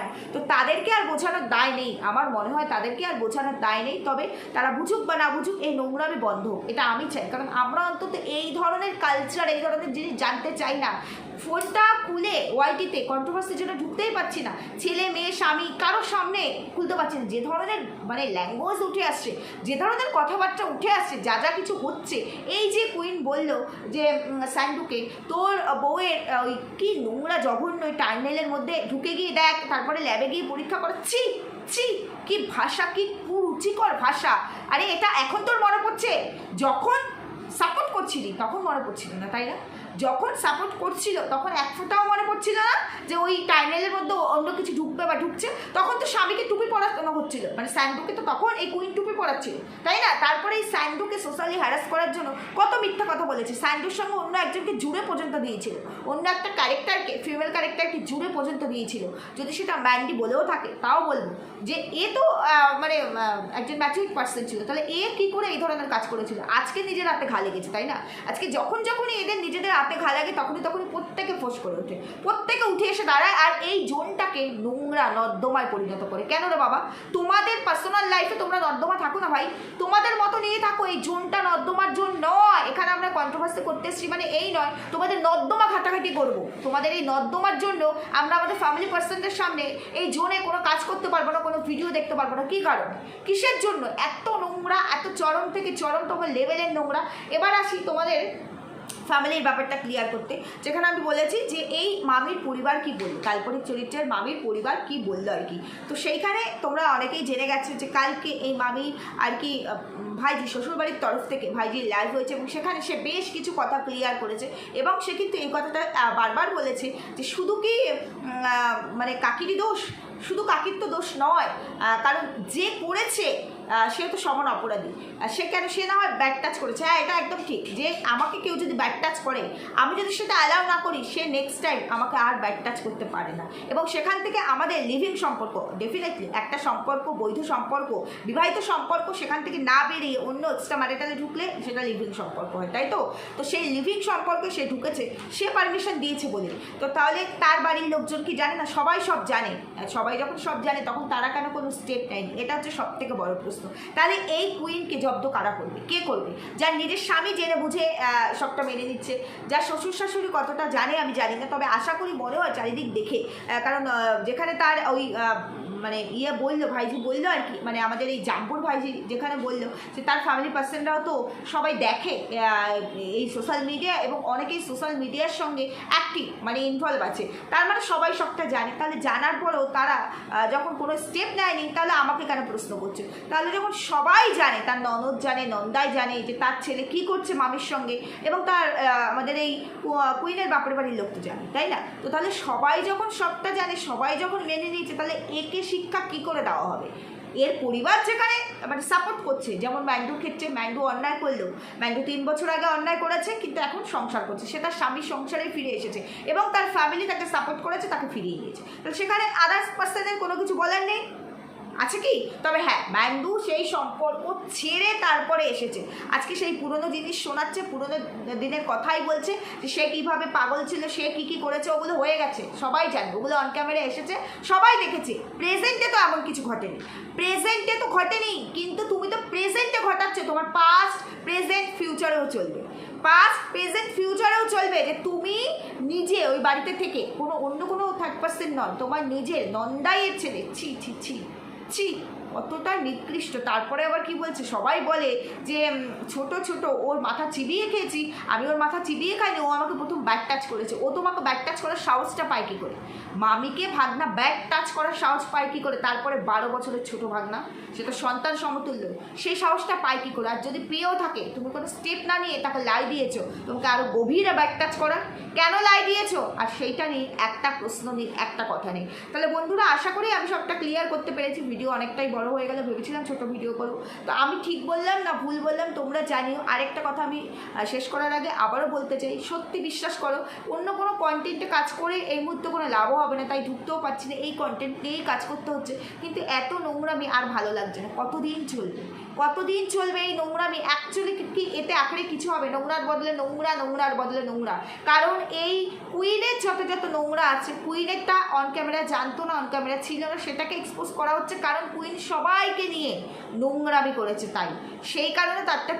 না, তো তাদেরকে আর বোঝানোর দায় নেই, আমার মনে হয় তাদেরকে আর বোঝানোর দায় নেই। তবে তারা বুঝুক বা না বুঝুক, এই নোংরামি বন্ধ, এটা আমি চাই, কারণ আমরা অন্তত এই ধরনের কালচার, এই ধরনের জিনিস জানতে চাই না। ফোনটা খুলে ওয়াইটিতে কন্ট্রোভার্সির জন্য ঢুকতেই পারছি না, ছেলে মেয়ে স্বামী কারোর সামনে খুলতে পারছি না, যে ধরনের মানে ল্যাঙ্গুয়েজ উঠে আসছে, যে ধরনের কথাবার্তা উঠে আসছে, যা কিছু হচ্ছে। এই যে কুইন বলল যে স্যান্ডুকে তোর বউয়ের ওই কি নোংরা জঘন্য ওই টার্নেলের মধ্যে ঢুকে গিয়ে দেখ, তারপরে ল্যাবে গিয়ে পরীক্ষা করাচ্ছি, কি ভাষা, কি কুরুচিকর ভাষা। আরে এটা এখন তোর মনে পড়ছে, যখন সাপোর্ট করছিলি তখন মনে পড়ছিল না, তাই না? যখন সাপোর্ট করছিল তখন এক ফোঁটাও মনে পড়ছিল না যে ওই টাইমেলের মধ্যে অন্য কিছু ঢুকবে বা ঢুকছে। তখন তো স্বামীকে টুপি পরানো হচ্ছিল, মানে স্যান্ডুকে তো তখন এই কুইন টুপি পরাচ্ছিল, তাই না? তারপরে এই স্যান্ডুকে সোশ্যালি হ্যারাস করার জন্য কত মিথ্যা কথা বলেছে, স্যান্ডুর সঙ্গে অন্য একজনকে জুড়ে পর্যন্ত দিয়েছিল, অন্য একটা ক্যারেক্টারকে, ফিমেল ক্যারেক্টারকে জুড়ে পর্যন্ত দিয়েছিল। যদি সেটা ম্যান্ডি বলেও থাকে তাও বলবো যে এ তো মানে একজন ম্যাচুরিড পার্সন ছিল, তাহলে এ কী করে এই ধরনের কাজ করেছিল? আজকে নিজের হাতে ঘা লেগেছে, তাই না? আজকে যখনই এদের নিজেদের হাতে ঘা লাগে তখনই প্রত্যেকে ফোঁস করে ওঠে, প্রত্যেকে উঠে এসে দাঁড়ায়, আর এই জোনটাকে নোংরা নর্দমায় পরিণত করে। কেন রে বাবা, তোমাদের পার্সোনাল লাইফে তোমরা নর্দমা থাকো না ভাই, তোমাদের মতো নিয়ে থাকো, এই জোনটা নর্দমার জোন নয়। এখানে আমরা কন্ট্রোভার্সি করতে এসেছি মানে এই নয় তোমাদের নর্দমা ঘাটাঘাটি করবো, তোমাদের এই নর্দমার জন্য আমরা আমাদের ফ্যামিলি পার্সনদের সামনে এই জোনে কোনো কাজ করতে পারবো না, কোনো ভিডিও দেখতে পারবো না। কী কারণে, কিসের জন্য এত নোংরা, এত চরম থেকে চরমতম লেভেলের নোংরা? এবার আসি তোমাদের ফ্যামিলির ব্যাপারটা ক্লিয়ার করতে, যেখানে আমি বলেছি যে এই মামির পরিবার কি বললো, কাল্পনিক চরিত্রের মামির পরিবার কি বললো আর কি। তো সেইখানে তোমরা অনেকেই জেনে গেছো যে কালকে এই মামি আর কি ভাইজি শ্বশুরবাড়ির তরফ থেকে ভাইজির লাইভ হয়েছে, এবং সেখানে সে বেশ কিছু কথা ক্লিয়ার করেছে, এবং সে কিন্তু এই কথাটা বারবার বলেছে যে শুধু কি মানে কাকিরই দোষ, শুধু কাকির তো দোষ নয়, কারণ যে করেছে সে তো সমান অপরাধী। সে না হয় ব্যাড টাচ করেছে, হ্যাঁ এটা একদম ঠিক, যে আমাকে কেউ যদি ব্যাড টাচ করে, আমি যদি সেটা অ্যালাউ না করি, সে নেক্সট টাইম আমাকে আর ব্যাড টাচ করতে পারে না। এবং সেখান থেকে আমাদের লিভিং সম্পর্ক, ডেফিনেটলি একটা সম্পর্ক, বৈধ সম্পর্ক, বিবাহিত সম্পর্ক, সেখান থেকে না বেরিয়ে অন্য এক্সট্রা ম্যারিটালে ঢুকলে সেটা লিভিং সম্পর্ক হয়, তাই তো? তো সেই লিভিং সম্পর্কে সে ঢুকেছে, সে পারমিশন দিয়েছে বলে, তো তাহলে তার বাড়ির লোকজন কি জানে না? সবাই সব জানে। সবাই যখন সব জানে তখন তারা কেন কোনো স্টেপ নেয়নি? এটা হচ্ছে সব থেকে বড় প্রশ্ন। প্রশ্ন। তাহলে এই কুইনকে জব্দ কারা করবে, কে করবে? যার নিজের স্বামী জেনে বুঝে সবটা মেনে নিচ্ছে, যার শ্বশুর শাশুড়ি কতটা জানে আমি জানি না, তবে আশা করি মনে হয় চারিদিক দেখে, কারণ যেখানে তার ওই মানে বললো, ভাইজি বললো আর কি, মানে আমাদের এই জাম্পুর ভাইজি যেখানে বললো যে তার ফ্যামিলি পার্সনরাও তো সবাই দেখে এই সোশ্যাল মিডিয়া, এবং অনেকেই সোশ্যাল মিডিয়ার সঙ্গে অ্যাক্টিভ মানে ইনভলভ আছে, তার মানে সবাই সবটা জানে। তাহলে জানার পরেও তারা যখন কোনো স্টেপ নেয়নি, তাহলে আমাকে কেন প্রশ্ন করছে? তাহলে যখন সবাই জানে, তার ননদ জানে, নন্দাই জানে যে তার ছেলে কী করছে মামির সঙ্গে, এবং তার আমাদের এই কুইনের বাপের বাড়ির লোক তো জানে, তাই না? তো তাহলে সবাই যখন সবটা জানে, সবাই যখন মেনে নিয়েছে, তাহলে একে শিক্ষা কী করে দেওয়া হবে? এর পরিবার যেখানে মানে সাপোর্ট করছে, যেমন ম্যান্ডুর ক্ষেত্রে ম্যান্ডু অন্যায় করলেও, ম্যান্ডু 3 বছর আগে অন্যায় করেছে কিন্তু এখন সংসার করছে, সে তার স্বামীর সংসারে ফিরে এসেছে এবং তার ফ্যামিলি তাকে সাপোর্ট করেছে, তাকে ফিরিয়ে নিয়েছে। তাহলে সেখানে আদার্স পার্সনের কোনো কিছু বলার নেই, আছে কি? তবে হ্যাঁ, ম্যান্ডু সেই সম্পর্ক ছেড়ে তারপরে এসেছে, আজকে সেই পুরনো জিনিস শোনাচ্ছে, পুরনো দিনের কথাই বলছে যে সে কীভাবে পাগল ছিল, সে কী কী করেছে, ওগুলো হয়ে গেছে, সবাই জানে, ওগুলো অন ক্যামেরা এসেছে, সবাই দেখেছে। প্রেজেন্টে তো এমন কিছু ঘটেনি, প্রেজেন্টে তো ঘটেনি, কিন্তু তুমি তো প্রেজেন্টে ঘটাচ্ছ, তোমার পাস্ট প্রেজেন্ট ফিউচারেও চলবে, পাস্ট প্রেজেন্ট ফিউচারেও চলবে, যে তুমি নিজে ওই বাড়িতে থেকে অন্য কোনো থার্ড পার্সন নয়, তোমার নিজের নন্দাইয়ের ছেলে। ছি ছি ছি ছি, কতটা নিকৃষ্ট। তারপরে আবার কি বলছে, সবাই বলে যে ছোট ছোট ওর মাথা চিবিয়ে খেয়েছি, আমি ওর মাথা চিবিয়ে খাইনি, ও আমাকে প্রথম ব্যাক টাচ করেছে। ও তোমাকে ব্যাক টাচ করার সাহসটা পায় কী করে? মামিকে ভাগনা ব্যাক টাচ করার সাহস পায় কী করে? তারপরে 12 বছরের ছোট ভাগনা, সে তো সন্তান সমতুল্য, সেই সাহসটা পায় কী করে? আর যদি প্রিয়ও থাকে, তুমি কোনো স্টেপ না নিয়ে তাকে লাই দিয়েছো, তোমাকে আরও গভীরে ব্যাক টাচ করার, কেন লাই দিয়েছো? আর সেইটা নিয়ে একটা প্রশ্ন নেই, একটা কথা নেই। তাহলে বন্ধুরা, আশা করি আমি সবটা ক্লিয়ার করতে পেরেছি। ভিডিও অনেকটাই বড় হয়ে গেল, ভেবেছিলাম ছোট ভিডিও করব, তো আমি ঠিক বললাম না ভুল বললাম তোমরা জানিও। আরেকটা কথা আমি শেষ করার আগে আবারও বলতে চাই, সত্যি বিশ্বাস করো, অন্য কোনো কন্টেন্টে কাজ করে এই মুহূর্তে কোনো লাভও হবে না, তাই ঢুকতেও পারছি না, এই কন্টেন্ট নিয়েই কাজ করতে হচ্ছে। কিন্তু এত নোংরামি আর ভালো লাগছে না। কতদিন চলবে, কতদিন চলবে এই নোংরামি? অ্যাকচুয়ালি কি এতে আখেরে কিছু হবে? নোংরার বদলে নোংরা, নোংরার বদলে নোংরা। কারণ এই কুইনের যত যত নোংরা আছে, কুইনেরটা অন ক্যামেরা জানতো না, অন ক্যামেরা ছিল না, সেটাকে এক্সপোজ করা হচ্ছে, কারণ কুইন সবাইকে নিয়ে নোংরামি করেছে, তাই সেই কারণে তারটা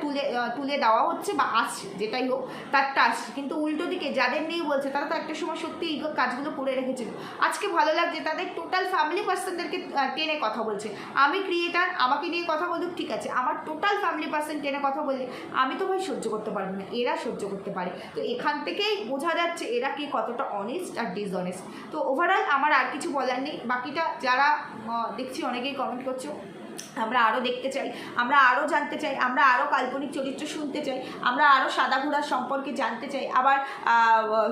তুলে দেওয়া হচ্ছে বা আসছে, যেটাই হোক তারটা আসছে। কিন্তু উল্টো দিকে যাদের নিয়ে বলছে, তারা তো একটা সময় সত্যি এই কাজগুলো করে রেখেছিল। আজকে ভালো লাগছে তাদের টোটাল ফ্যামিলি পার্সনদেরকে টেনে কথা বলছে। আমি ক্রিয়েটার, আমাকে নিয়ে কথা বলুক ঠিক আছে, আমার টোটাল ফ্যামিলি পার্সন টেনে কথা বললে আমি তো ভাই সহ্য করতে পারবো না, এরা সহ্য করতে পারে। তো এখান থেকেই বোঝা যাচ্ছে এরা কি কতটা অনেস্ট আর ডিসঅনেস্ট। তো ওভারঅল আমার আর কিছু বলার নেই। বাকিটা যারা দেখছি অনেকেই কমেন্ট করছো, আমরা আরও দেখতে চাই, আমরা আরও জানতে চাই, আমরা আরও কাল্পনিক চরিত্র শুনতে চাই, আমরা আরও সাদা ঘোড়ার সম্পর্কে জানতে চাই। আবার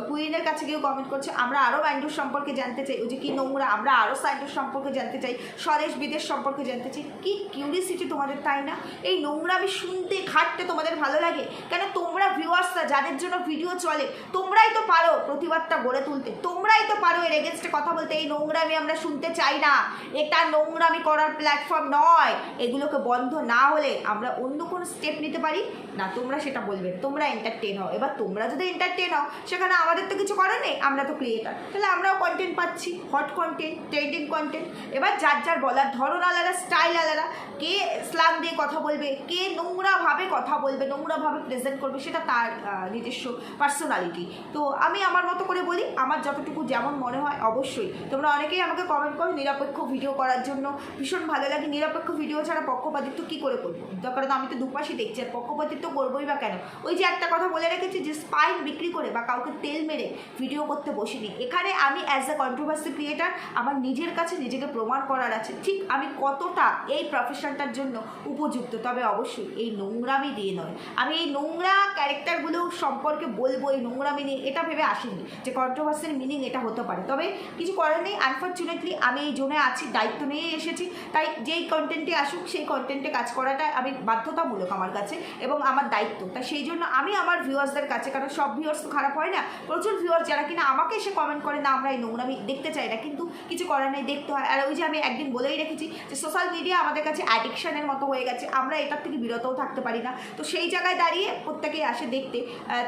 কুইনের কাছে কেউ কমেন্ট করছে, আমরা আরও ম্যান্ডুর সম্পর্কে জানতে চাই, ওই যে কী নোংরা, আমরা আরও সাইডুর সম্পর্কে জানতে চাই, স্বদেশ বিদেশ সম্পর্কে জানতে চাই। কি কিউরিয়াসিটি তোমাদের, তাই না? এই নোংরা আমি শুনতে ঘাটতে তোমাদের ভালো লাগে কেন? তোমরা ভিউয়ার্সরা, যাদের জন্য ভিডিও চলে, তোমরাই তো পারো প্রতিবাদটা গড়ে তুলতে, তোমরাই তো পারো এর এগেনস্টে কথা বলতে। এই নোংরামি আমরা শুনতে চাই না, এটা নোংরামি করার প্ল্যাটফর্ম নয়। এগুলোকে বন্ধ না হলে আমরা অন্য কোনো স্টেপ নিতে পারি না, তোমরা সেটা বলবে, তোমরা এন্টারটেন হও। এবার তোমরা যদি এন্টারটেন হও, সেখানে আমাদের তো কিছু করার নেই, আমরা তো ক্রিয়েটার, তাহলে আমরাও কন্টেন্ট পাচ্ছি, হট কন্টেন্ট, ট্রেন্ডিং কন্টেন্ট। এবার যার যার বলার ধরন আলাদা, স্টাইল আলাদা, কে স্ল্যাং দিয়ে কথা বলবে, কে নোংরাভাবে কথা বলবে, নোংরাভাবে প্রেজেন্ট করবে, সেটা তার নিজস্ব পার্সোনালিটি। তো আমি আমার মতো করে বলি, আমার যতটুকু যেমন মনে হয়। অবশ্যই তোমরা অনেকেই আমাকে কমেন্ট করো নিরপেক্ষ ভিডিও করার জন্য, ভীষণ ভালো লাগে। নিরপেক্ষ ভিডিও ছাড়া পক্ষপাতিত্ব কী করে করবো? কারণ আমি তো দুপাশে দেখছি, আর পক্ষপাতিত্ব করবোই বা কেন? ওই যে একটা কথা বলে রেখেছি যে স্পাইন বিক্রি করে বা কাউকে তেল মেরে ভিডিও করতে বসিনি। এখানে আমি অ্যাজ এ কন্ট্রোভার্সি ক্রিয়েটার আমার নিজের কাছে নিজেকে প্রমাণ করার আছে, ঠিক আমি কতটা এই প্রফেশনটার জন্য উপযুক্ত। তবে অবশ্যই এই নোংরামি দিয়ে নয়, আমি এই নোংরা ক্যারেক্টারগুলো সম্পর্কে বলবো, এই নোংরামি নিয়ে এটা ভেবে আসিনি যে কন্ট্রোভার্সির মিনিং এটা হতে পারে। তবে কিছু করার নেই, আনফর্চুনেটলি আমি এই জোনে আছি, দায়িত্ব নিয়ে এসেছি, তাই যেই কন্টেন্টে আসুক সেই কন্টেন্টে কাজ করাটা আমি বাধ্যতামূলক আমার কাছে এবং আমার দায়িত্ব। তাই সেই জন্য আমি আমার ভিউয়ার্সদের কাছে, কারণ সব ভিউয়ার্স তো খারাপ হয় না, প্রচুর ভিউয়ার্স যারা কিনা আমাকে এসে কমেন্ট করে না আমরা এই নোংরামি দেখতে চাই না, কিন্তু কিছু করার নেই, দেখতে হয়। আর ওই যে আমি একদিন বলেই রেখেছি যে সোশ্যাল মিডিয়া আমাদের কাছে অ্যাডিকশানের মতো হয়ে গেছে, আমরা এটার থেকে বিরতও থাকতে পারি না। তো সেই জায়গায় দাঁড়িয়ে প্রত্যেকেই আসে দেখতে,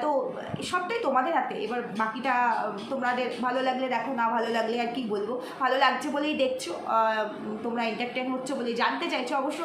তো সবটাই তোমাদের হাতে। এবার বাকিটা তোমাদের ভালো লাগলে দেখো, না ভালো লাগলে আর কি বলবো, ভালো লাগছে বলেই দেখছো, তোমরা এন্টারটেন হচ্ছে বলেই জানি। জানতে চাইছে, অবশ্য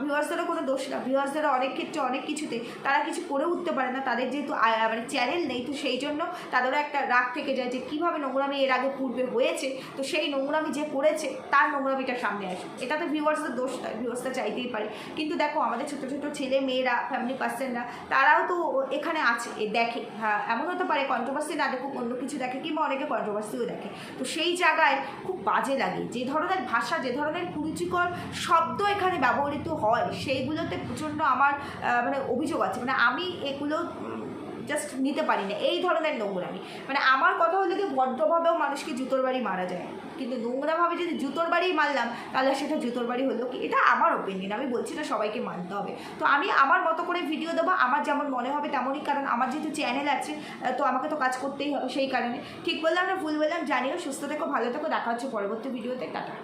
ভিউয়ার্সদেরও কোনো দোষ না, ভিউয়ার্সদেরও অনেক ক্ষেত্রে অনেক কিছুতে তারা কিছু করে উঠতে পারে না, তাদের যেহেতু মানে চ্যানেল নেই, তো সেই জন্য তাদেরও একটা রাগ থেকে যায় যে কীভাবে নোংরামি এর আগে পূর্বে হয়েছে, তো সেই নোংরামি যে করেছে তার নোংরামিটা সামনে আসে। এটা তো ভিউয়ার্সদের দোষ নয়, ভিউয়ার্সরা চাইতেই পারে। কিন্তু দেখো আমাদের ছোটো ছোটো ছেলে মেয়েরা, ফ্যামিলি পার্সনরা, তারাও তো এখানে আছে, দেখে। হ্যাঁ, এমন হতে পারে কন্ট্রোভার্সি না দেখুক, অন্য কিছু দেখে, কিংবা অনেকে কন্ট্রোভার্সিও দেখে। তো সেই জায়গায় খুব বাজে লাগে যে ধরনের ভাষা, যে ধরনের কুরুচিকর শব্দ এখানে ব্যবহৃত হয়, সেইগুলোতে প্রচণ্ড আমার মানে অভিযোগ আছে। মানে আমি এগুলো জাস্ট নিতে পারি না, এই ধরনের নোংরামি। মানে আমার কথা হলো কি, ভদ্রভাবেও মানুষকে জুতোর বাড়ি মারা যায়, কিন্তু নোংরাভাবে যদি জুতোর বাড়ি মারলাম তাহলে সেটা জুতোর বাড়ি হলো কি? এটা আমার ওপিনিয়ন, আমি বলছি না সবাইকে মানতে হবে। তো আমি আমার মতো করে ভিডিও দেবো, আমার যেমন মনে হবে তেমনই, কারণ আমার যেহেতু চ্যানেল আছে তো আমাকে তো কাজ করতেই হবে, সেই কারণে। ঠিক বললাম না ভুল বললাম জানিও। সুস্থ থেকো, ভালো থেকো, দেখা হচ্ছে পরবর্তী ভিডিওতে। টাটা।